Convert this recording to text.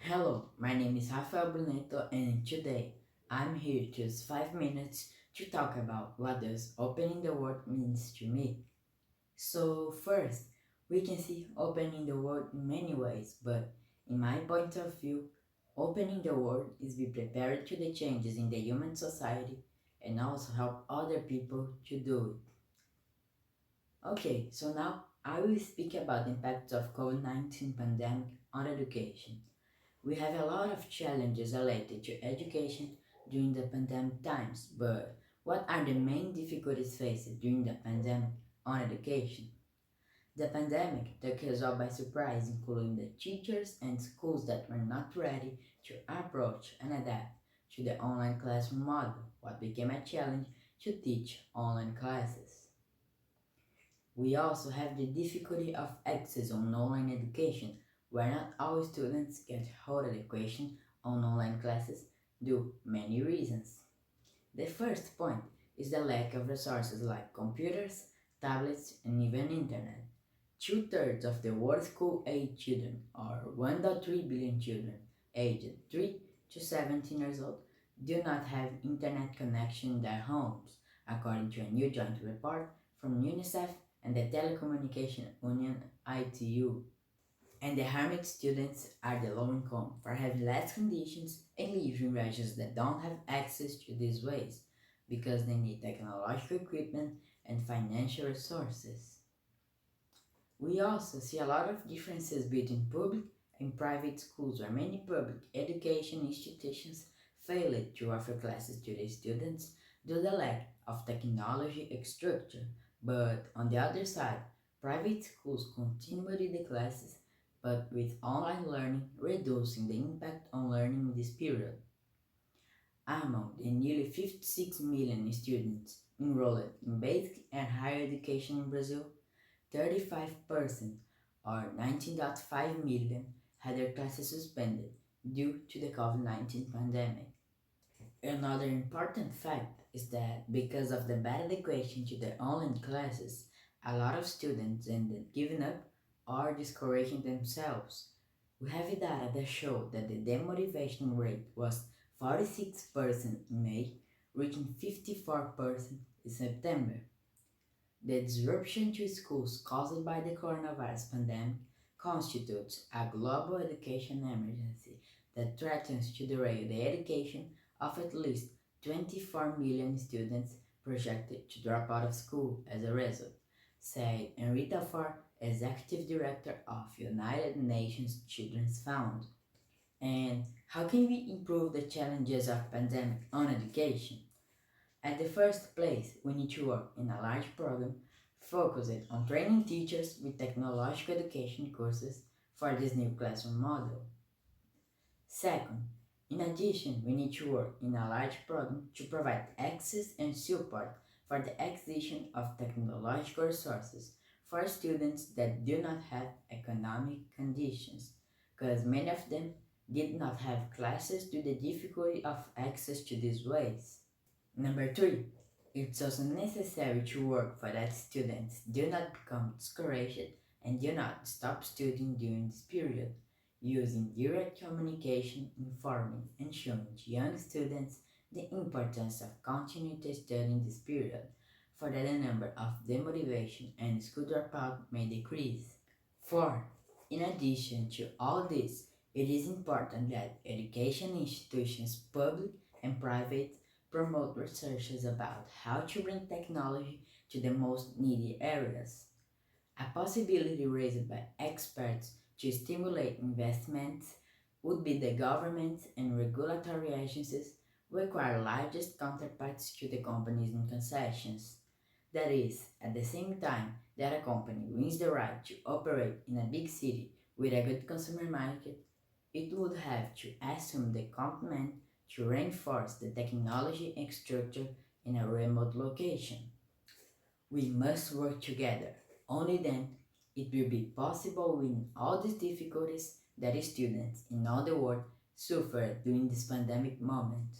Hello, my name is Rafael Brunetto and today I'm here to use 5 minutes to talk about what does opening the world means to me. So first, we can see opening the world in many ways, but in my point of view, opening the world is be prepared to the changes in the human society and also help other people to do it. Okay, so now I will speak about the impact of COVID-19 pandemic on education. We have a lot of challenges related to education during the pandemic times, but what are the main difficulties faced during the pandemic on education? The pandemic took us all by surprise, including the teachers and schools that were not ready to approach and adapt to the online classroom model, what became a challenge to teach online classes. We also have the difficulty of access on online education, where not all students get hold education on online classes due many reasons. The first point is the lack of resources like computers, tablets, and even internet. Two-thirds of the world's school-age children, or 1.3 billion children aged 3 to 17 years old, do not have internet connection in their homes, according to a new joint report from UNICEF and the Telecommunication Union ITU. And the harmed students are the low income for having less conditions and live in regions that don't have access to these ways because they need technological equipment and financial resources. We also see a lot of differences between public and private schools where many public education institutions failed to offer classes to the students due to the lack of technology structure. But on the other side, private schools continued the classes but with online learning reducing the impact on learning in this period. Among the nearly 56 million students enrolled in basic and higher education in Brazil, 35% or 19.5 million had their classes suspended due to the COVID-19 pandemic. Another important fact is that because of the bad adaptation to the online classes, a lot of students ended giving up or discouraging themselves. We have data that show that the demotivation rate was 46% in May, reaching 54% in September. The disruption to schools caused by the coronavirus pandemic constitutes a global education emergency that threatens to derail the education of at least 24 million students projected to drop out of school as a result, said Enrita Farr, Executive Director of United Nations Children's Fund. And how can we improve the challenges of pandemic on education? At the first place, we need to work in a large program focused on training teachers with technological education courses for this new classroom model. Second, in addition, we need to work in a large program to provide access and support for the acquisition of technological resources for students that do not have economic conditions, because many of them did not have classes due to the difficulty of access to these ways. Number three, it's also necessary to work for that students do not become discouraged and do not stop studying during this period, using direct communication, informing and showing to young students the importance of continuing to study in this period, for that the number of demotivation and school dropout may decrease. 4. In addition to all this, it is important that education institutions, public and private, promote researches about how to bring technology to the most needy areas. A possibility raised by experts to stimulate investments would be the governments and regulatory agencies require largest counterparts to the companies in concessions. That is, at the same time that a company wins the right to operate in a big city with a good consumer market, it would have to assume the commitment to reinforce the technology and structure in a remote location. We must work together. Only then it will be possible win all these difficulties that students in all the world suffer during this pandemic moment.